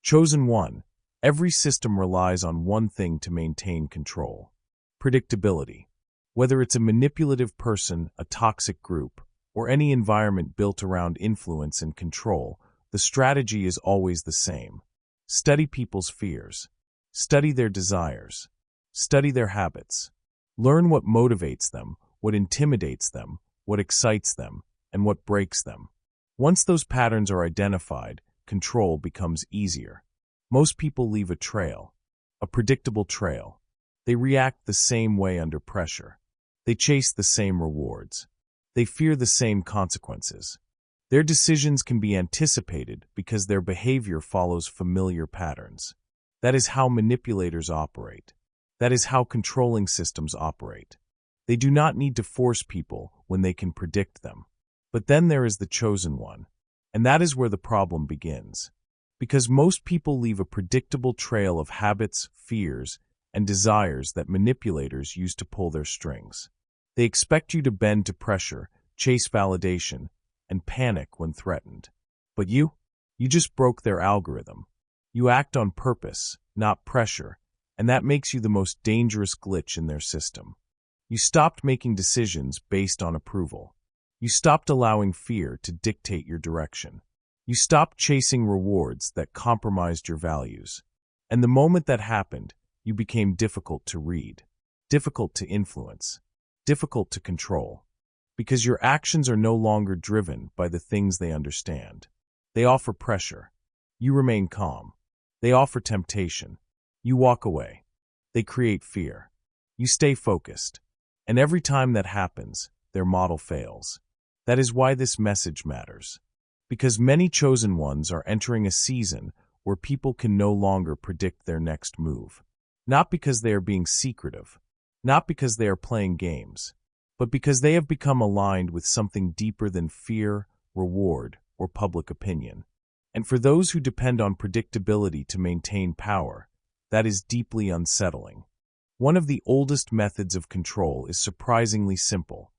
Chosen one. Every system relies on one thing to maintain control. Predictability. Whether it's a manipulative person, a toxic group, or any environment built around influence and control, the strategy is always the same. Study people's fears. Study their desires. Study their habits. Learn what motivates them, what intimidates them, what excites them, and what breaks them. Once those patterns are identified, control becomes easier. Most people leave a trail, a predictable trail. They react the same way under pressure. They chase the same rewards. They fear the same consequences. Their decisions can be anticipated because their behavior follows familiar patterns. That is how manipulators operate. That is how controlling systems operate. They do not need to force people when they can predict them. But then there is the chosen one. And that is where the problem begins. Because most people leave a predictable trail of habits, fears, and desires that manipulators use to pull their strings. They expect you to bend to pressure, chase validation, and panic when threatened. But you just broke their algorithm. You act on purpose, not pressure, and that makes you the most dangerous glitch in their system. You stopped making decisions based on approval. You stopped allowing fear to dictate your direction. You stopped chasing rewards that compromised your values. And the moment that happened, you became difficult to read, difficult to influence, difficult to control. Because your actions are no longer driven by the things they understand. They offer pressure. You remain calm. They offer temptation. You walk away. They create fear. You stay focused. And every time that happens, their model fails. That is why this message matters. Because many chosen ones are entering a season where people can no longer predict their next move. Not because they are being secretive, not because they are playing games, but because they have become aligned with something deeper than fear, reward, or public opinion. And for those who depend on predictability to maintain power, that is deeply unsettling. One of the oldest methods of control is surprisingly simple.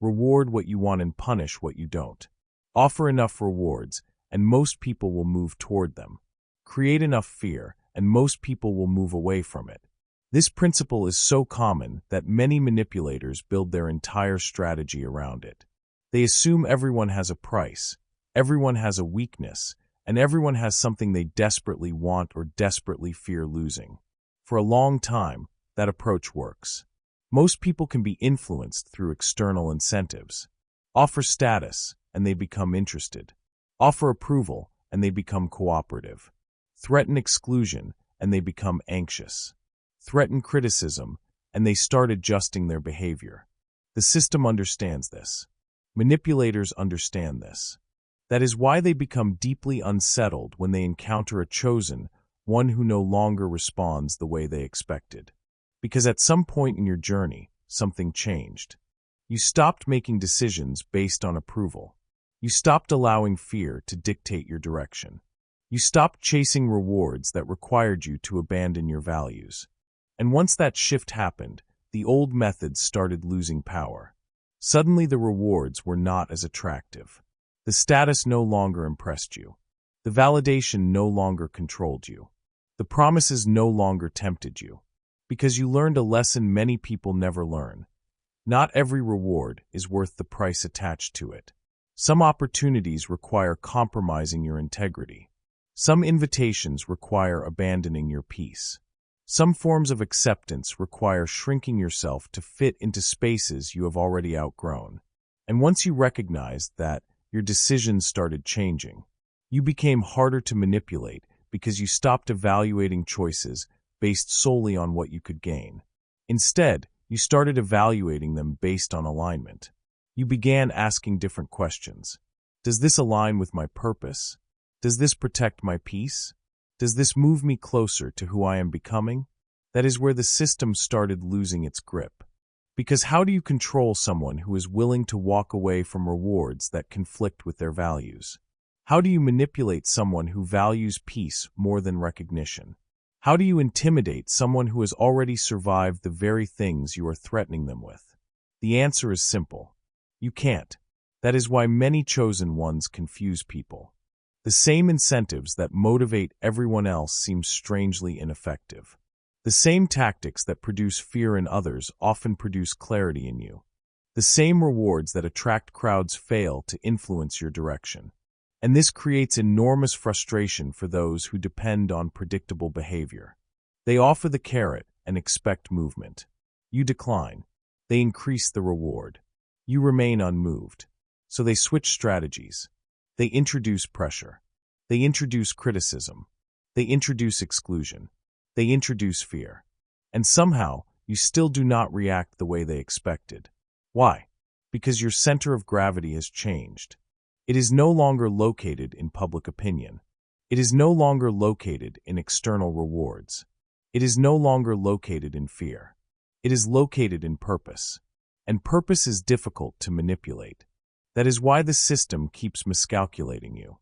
Reward what you want and punish what you don't. Offer enough rewards, and most people will move toward them. Create enough fear, and most people will move away from it. This principle is so common that many manipulators build their entire strategy around it. They assume everyone has a price, everyone has a weakness, and everyone has something they desperately want or desperately fear losing. For a long time, that approach works. Most people can be influenced through external incentives. Offer status, and they become interested. Offer approval, and they become cooperative. Threaten exclusion, and they become anxious. Threaten criticism, and they start adjusting their behavior. The system understands this. Manipulators understand this. That is why they become deeply unsettled when they encounter a chosen one who no longer responds the way they expected. Because at some point in your journey, something changed. You stopped making decisions based on approval. You stopped allowing fear to dictate your direction. You stopped chasing rewards that required you to abandon your values. And once that shift happened, the old methods started losing power. Suddenly the rewards were not as attractive. The status no longer impressed you. The validation no longer controlled you. The promises no longer tempted you. Because you learned a lesson many people never learn. Not every reward is worth the price attached to it. Some opportunities require compromising your integrity. Some invitations require abandoning your peace. Some forms of acceptance require shrinking yourself to fit into spaces you have already outgrown. And once you recognized that, your decisions started changing. You became harder to manipulate because you stopped evaluating choices based solely on what you could gain. Instead, you started evaluating them based on alignment. You began asking different questions. Does this align with my purpose? Does this protect my peace? Does this move me closer to who I am becoming? That is where the system started losing its grip. Because how do you control someone who is willing to walk away from rewards that conflict with their values? How do you manipulate someone who values peace more than recognition? How do you intimidate someone who has already survived the very things you are threatening them with? The answer is simple. You can't. That is why many chosen ones confuse people. The same incentives that motivate everyone else seem strangely ineffective. The same tactics that produce fear in others often produce clarity in you. The same rewards that attract crowds fail to influence your direction. And this creates enormous frustration for those who depend on predictable behavior. They offer the carrot and expect movement. You decline. They increase the reward. You remain unmoved. So they switch strategies. They introduce pressure. They introduce criticism. They introduce exclusion. They introduce fear. And somehow, you still do not react the way they expected. Why? Because your center of gravity has changed. It is no longer located in public opinion. It is no longer located in external rewards. It is no longer located in fear. It is located in purpose. And purpose is difficult to manipulate. That is why the system keeps miscalculating you.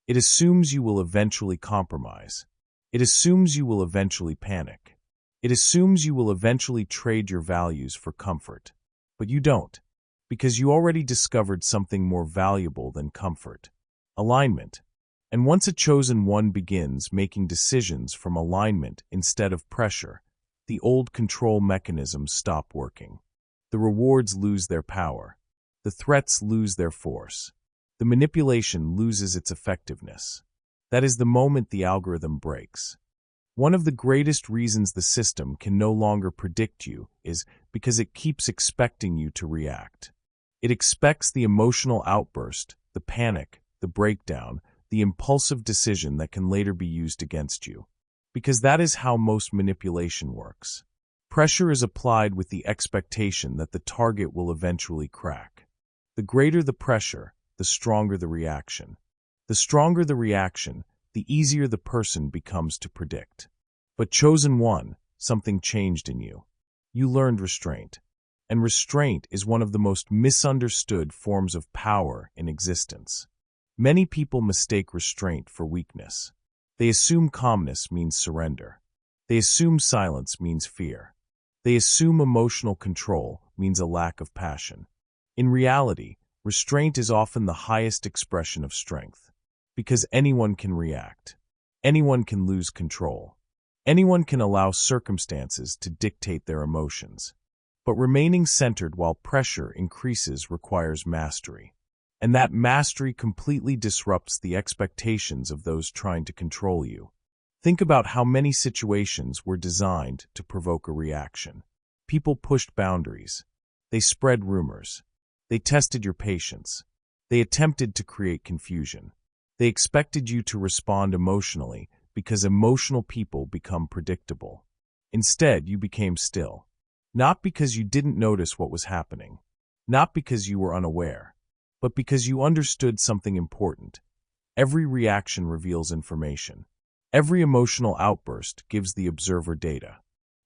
It assumes you will eventually compromise. It assumes you will eventually panic. It assumes you will eventually trade your values for comfort. But you don't, because you already discovered something more valuable than comfort: alignment. And once a chosen one begins making decisions from alignment instead of pressure, the old control mechanisms stop working. The rewards lose their power. The threats lose their force. The manipulation loses its effectiveness. That is the moment the algorithm breaks. One of the greatest reasons the system can no longer predict you is because it keeps expecting you to react. It expects the emotional outburst, the panic, the breakdown, the impulsive decision that can later be used against you. Because that is how most manipulation works. Pressure is applied with the expectation that the target will eventually crack. The greater the pressure, the stronger the reaction. The stronger the reaction, the easier the person becomes to predict. But chosen one, something changed in you. You learned restraint. And restraint is one of the most misunderstood forms of power in existence. Many people mistake restraint for weakness. They assume calmness means surrender. They assume silence means fear. They assume emotional control means a lack of passion. In reality, restraint is often the highest expression of strength. Because anyone can react. Anyone can lose control. Anyone can allow circumstances to dictate their emotions. But remaining centered while pressure increases requires mastery. And that mastery completely disrupts the expectations of those trying to control you. Think about how many situations were designed to provoke a reaction. People pushed boundaries. They spread rumors. They tested your patience. They attempted to create confusion. They expected you to respond emotionally because emotional people become predictable. Instead, you became still. Not because you didn't notice what was happening. Not because you were unaware. But because you understood something important. Every reaction reveals information. Every emotional outburst gives the observer data.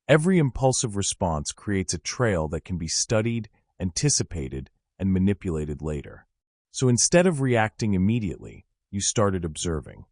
Every impulsive response creates a trail that can be studied, anticipated, and manipulated later. So instead of reacting immediately, you started observing.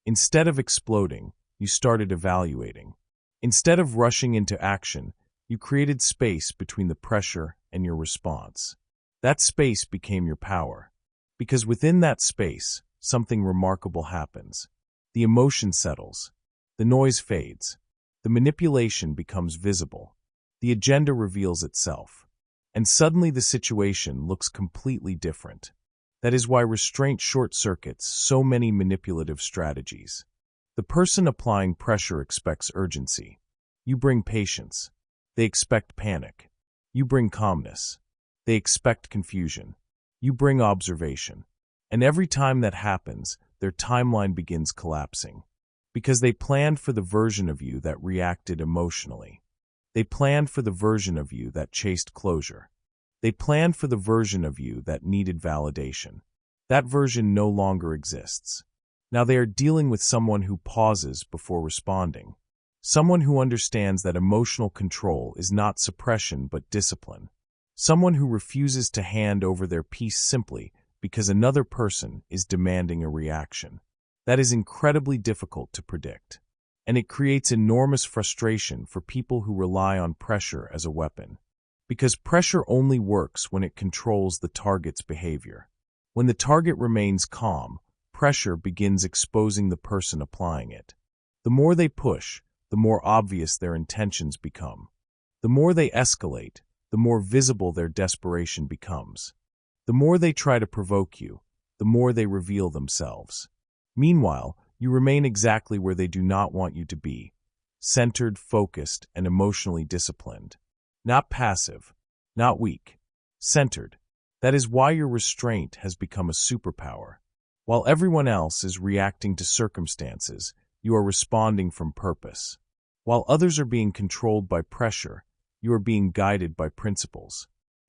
Instead of exploding, you started evaluating. Instead of rushing into action, you created space between the pressure and your response. That space became your power. Because within that space, something remarkable happens. The emotion settles. The noise fades. The manipulation becomes visible. The agenda reveals itself. And suddenly the situation looks completely different. That is why restraint short-circuits so many manipulative strategies. The person applying pressure expects urgency. You bring patience. They expect panic. You bring calmness. They expect confusion. You bring observation. And every time that happens, their timeline begins collapsing. Because they planned for the version of you that reacted emotionally. They planned for the version of you that chased closure. They planned for the version of you that needed validation. That version no longer exists. Now they are dealing with someone who pauses before responding. Someone who understands that emotional control is not suppression but discipline. Someone who refuses to hand over their peace simply because another person is demanding a reaction. That is incredibly difficult to predict. And it creates enormous frustration for people who rely on pressure as a weapon. Because pressure only works when it controls the target's behavior. When the target remains calm, pressure begins exposing the person applying it. The more they push, the more obvious their intentions become. The more they escalate, the more visible their desperation becomes. The more they try to provoke you, the more they reveal themselves. Meanwhile, you remain exactly where they do not want you to be, centered, focused, and emotionally disciplined. Not passive, not weak, centered. That is why your restraint has become a superpower. While everyone else is reacting to circumstances, you are responding from purpose. While others are being controlled by pressure, you are being guided by principles.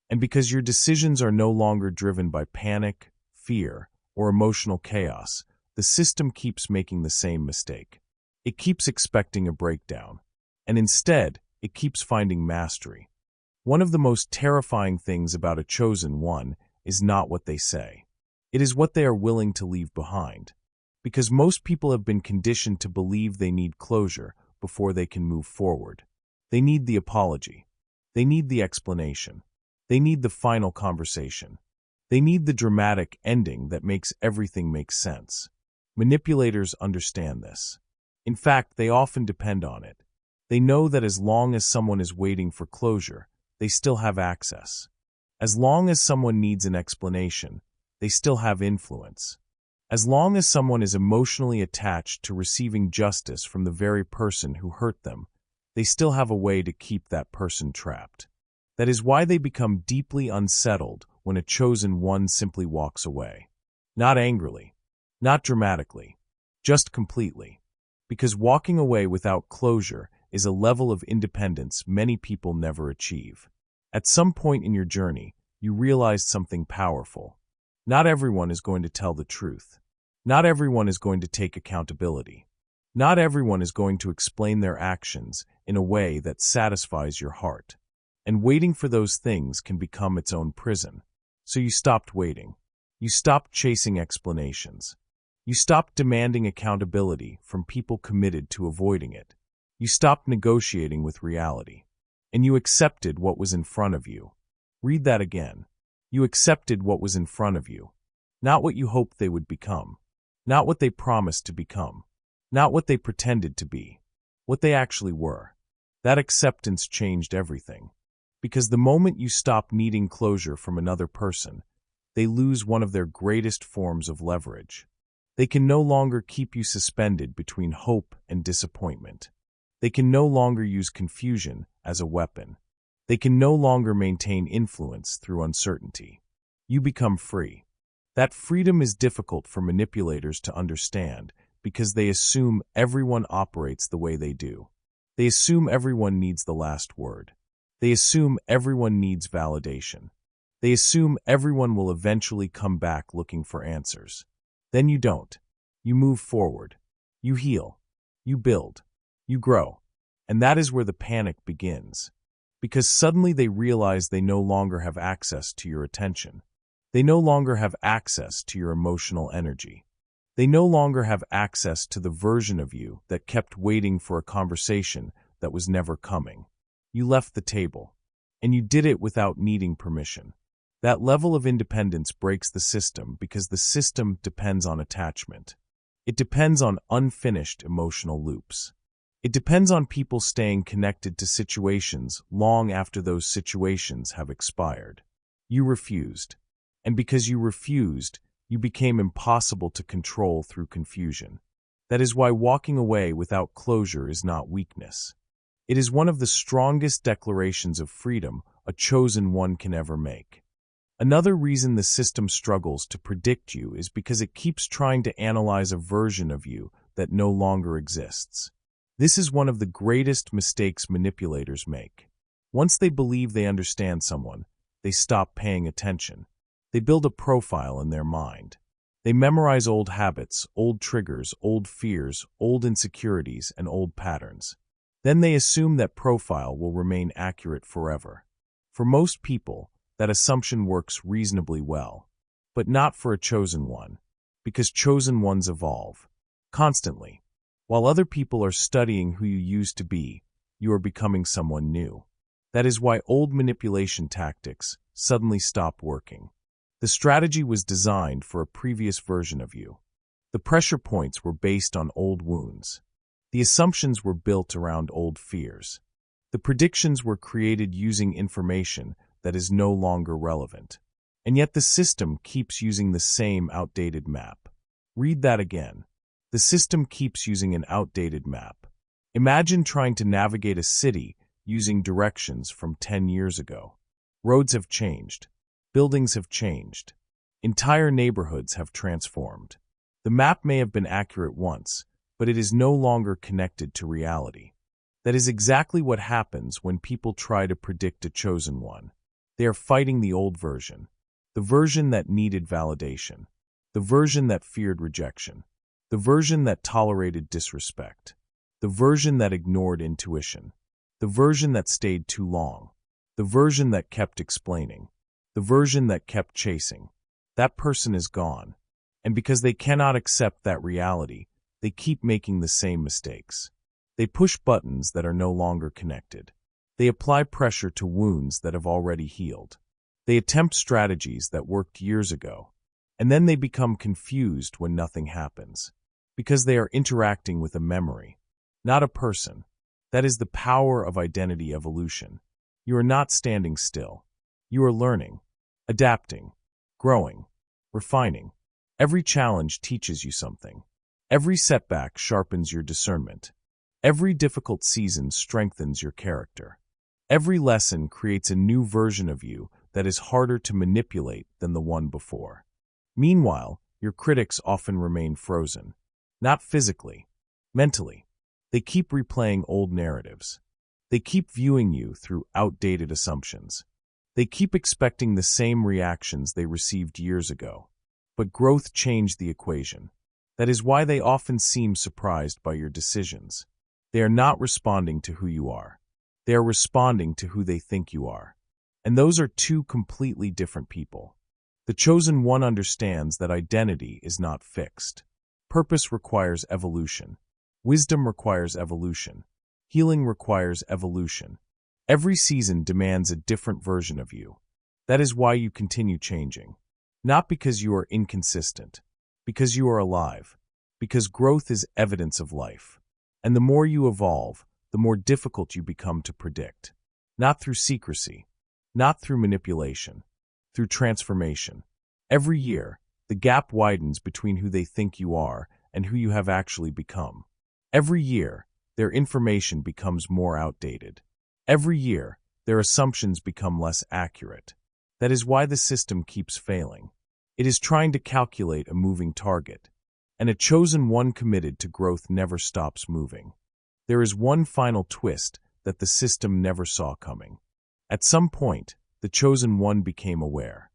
And because your decisions are no longer driven by panic, fear, or emotional chaos, the system keeps making the same mistake. It keeps expecting a breakdown, and instead, it keeps finding mastery. One of the most terrifying things about a chosen one is not what they say. It is what they are willing to leave behind. Because most people have been conditioned to believe they need closure before they can move forward. They need the apology. They need the explanation. They need the final conversation. They need the dramatic ending that makes everything make sense. Manipulators understand this. In fact, they often depend on it. They know that as long as someone is waiting for closure, they still have access. As long as someone needs an explanation, they still have influence. As long as someone is emotionally attached to receiving justice from the very person who hurt them, they still have a way to keep that person trapped. That is why they become deeply unsettled when a chosen one simply walks away. Not angrily, not dramatically, just completely. Because walking away without closure is a level of independence many people never achieve. At some point in your journey, you realized something powerful. Not everyone is going to tell the truth. Not everyone is going to take accountability. Not everyone is going to explain their actions in a way that satisfies your heart. And waiting for those things can become its own prison. So you stopped waiting. You stopped chasing explanations. You stopped demanding accountability from people committed to avoiding it. You stopped negotiating with reality. And you accepted what was in front of you. Read that again. You accepted what was in front of you. Not what you hoped they would become. Not what they promised to become. Not what they pretended to be. What they actually were. That acceptance changed everything. Because the moment you stop needing closure from another person, they lose one of their greatest forms of leverage. They can no longer keep you suspended between hope and disappointment. They can no longer use confusion as a weapon. They can no longer maintain influence through uncertainty. You become free. That freedom is difficult for manipulators to understand because they assume everyone operates the way they do. They assume everyone needs the last word. They assume everyone needs validation. They assume everyone will eventually come back looking for answers. Then you don't. You move forward. You heal. You build. You grow. And that is where the panic begins. Because suddenly they realize they no longer have access to your attention. They no longer have access to your emotional energy. They no longer have access to the version of you that kept waiting for a conversation that was never coming. You left the table, and you did it without needing permission. That level of independence breaks the system because the system depends on attachment. It depends on unfinished emotional loops. It depends on people staying connected to situations long after those situations have expired. You refused. And because you refused, you became impossible to control through confusion. That is why walking away without closure is not weakness. It is one of the strongest declarations of freedom a chosen one can ever make. Another reason the system struggles to predict you is because it keeps trying to analyze a version of you that no longer exists. This is one of the greatest mistakes manipulators make. Once they believe they understand someone, they stop paying attention. They build a profile in their mind. They memorize old habits, old triggers, old fears, old insecurities, and old patterns. Then they assume that profile will remain accurate forever. For most people, that assumption works reasonably well. But not for a chosen one, because chosen ones evolve. Constantly. While other people are studying who you used to be, you are becoming someone new. That is why old manipulation tactics suddenly stop working. The strategy was designed for a previous version of you. The pressure points were based on old wounds. The assumptions were built around old fears. The predictions were created using information that is no longer relevant. And yet the system keeps using the same outdated map. Read that again. The system keeps using an outdated map. Imagine trying to navigate a city using directions from 10 years ago. Roads have changed. Buildings have changed. Entire neighborhoods have transformed. The map may have been accurate once, but it is no longer connected to reality. That is exactly what happens when people try to predict a chosen one. They are fighting the old version, the version that needed validation, the version that feared rejection, the version that tolerated disrespect, the version that ignored intuition, the version that stayed too long, the version that kept explaining, the version that kept chasing. That person is gone, and because they cannot accept that reality, they keep making the same mistakes. They push buttons that are no longer connected. They apply pressure to wounds that have already healed. They attempt strategies that worked years ago, and then they become confused when nothing happens, because they are interacting with a memory, not a person. That is the power of identity evolution. You are not standing still. You are learning, adapting, growing, refining. Every challenge teaches you something. Every setback sharpens your discernment. Every difficult season strengthens your character. Every lesson creates a new version of you that is harder to manipulate than the one before. Meanwhile, your critics often remain frozen. Not physically, mentally. They keep replaying old narratives. They keep viewing you through outdated assumptions. They keep expecting the same reactions they received years ago. But growth changed the equation. That is why they often seem surprised by your decisions. They are not responding to who you are. They are responding to who they think you are. And those are two completely different people. The chosen one understands that identity is not fixed. Purpose requires evolution. Wisdom requires evolution. Healing requires evolution. Every season demands a different version of you. That is why you continue changing. Not because you are inconsistent, because you are alive, because growth is evidence of life. And the more you evolve, the more difficult you become to predict. Not through secrecy, not through manipulation, through transformation. Every year, the gap widens between who they think you are and who you have actually become. Every year, their information becomes more outdated. Every year, their assumptions become less accurate. That is why the system keeps failing. It is trying to calculate a moving target, and a chosen one committed to growth never stops moving. There is one final twist that the system never saw coming. At some point, the chosen one became aware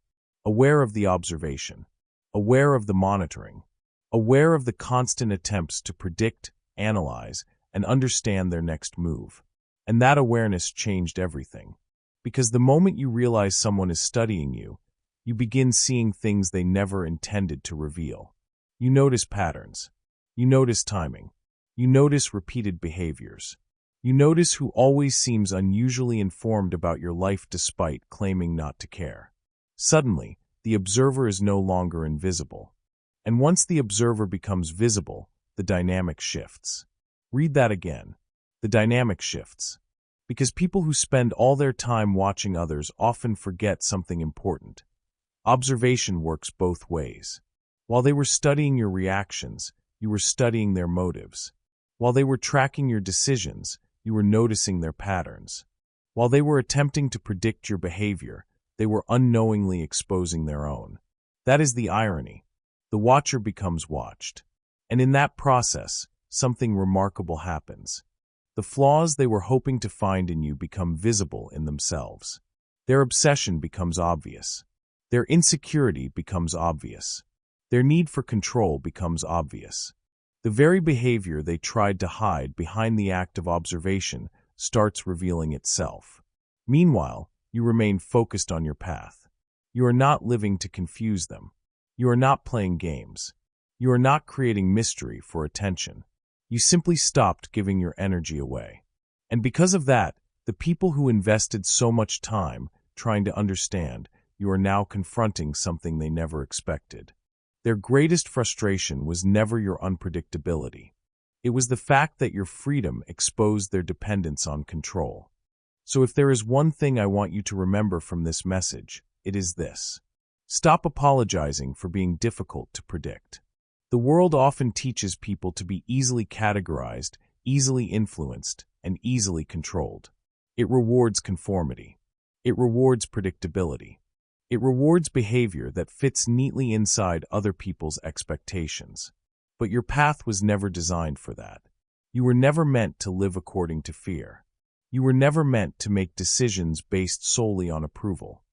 of the observation, aware of the monitoring, aware of the constant attempts to predict, analyze, and understand their next move. And that awareness changed everything. Because the moment you realize someone is studying you, you begin seeing things they never intended to reveal. You notice patterns. You notice timing. You notice repeated behaviors. You notice who always seems unusually informed about your life despite claiming not to care. Suddenly, the observer is no longer invisible. And once the observer becomes visible, the dynamic shifts. Read that again. The dynamic shifts. Because people who spend all their time watching others often forget something important. Observation works both ways. While they were studying your reactions, you were studying their motives. While they were tracking your decisions, you were noticing their patterns. While they were attempting to predict your behavior, they were unknowingly exposing their own. That is the irony. The watcher becomes watched. And in that process, something remarkable happens. The flaws they were hoping to find in you become visible in themselves. Their obsession becomes obvious. Their insecurity becomes obvious. Their need for control becomes obvious. The very behavior they tried to hide behind the act of observation starts revealing itself. Meanwhile, you remain focused on your path. You are not living to confuse them. You are not playing games. You are not creating mystery for attention. You simply stopped giving your energy away. And because of that, the people who invested so much time trying to understand, you are now confronting something they never expected. Their greatest frustration was never your unpredictability. It was the fact that your freedom exposed their dependence on control. So if there is one thing I want you to remember from this message, it is this. Stop apologizing for being difficult to predict. The world often teaches people to be easily categorized, easily influenced, and easily controlled. It rewards conformity. It rewards predictability. It rewards behavior that fits neatly inside other people's expectations. But your path was never designed for that. You were never meant to live according to fear. You were never meant to make decisions based solely on approval.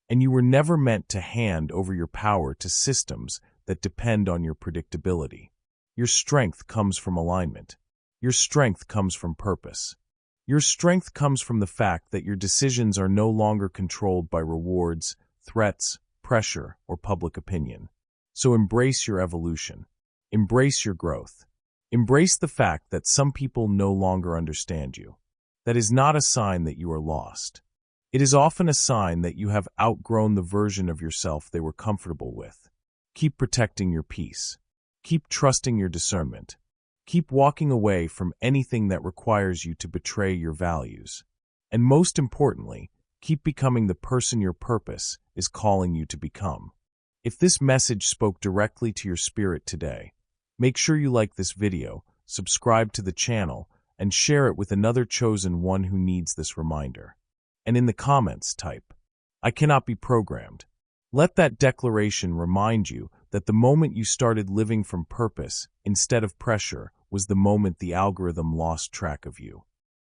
And you were never meant to hand over your power to systems that depend on your predictability. Your strength comes from alignment. Your strength comes from purpose. Your strength comes from the fact that your decisions are no longer controlled by rewards, threats, pressure, or public opinion. So embrace your evolution. Embrace your growth. Embrace the fact that some people no longer understand you. That is not a sign that you are lost. It is often a sign that you have outgrown the version of yourself they were comfortable with. Keep protecting your peace. Keep trusting your discernment. Keep walking away from anything that requires you to betray your values. And most importantly, keep becoming the person your purpose is calling you to become. If this message spoke directly to your spirit today, make sure you like this video, subscribe to the channel, and share it with another chosen one who needs this reminder. And in the comments, type, "I cannot be programmed." Let that declaration remind you that the moment you started living from purpose instead of pressure was the moment the algorithm lost track of you.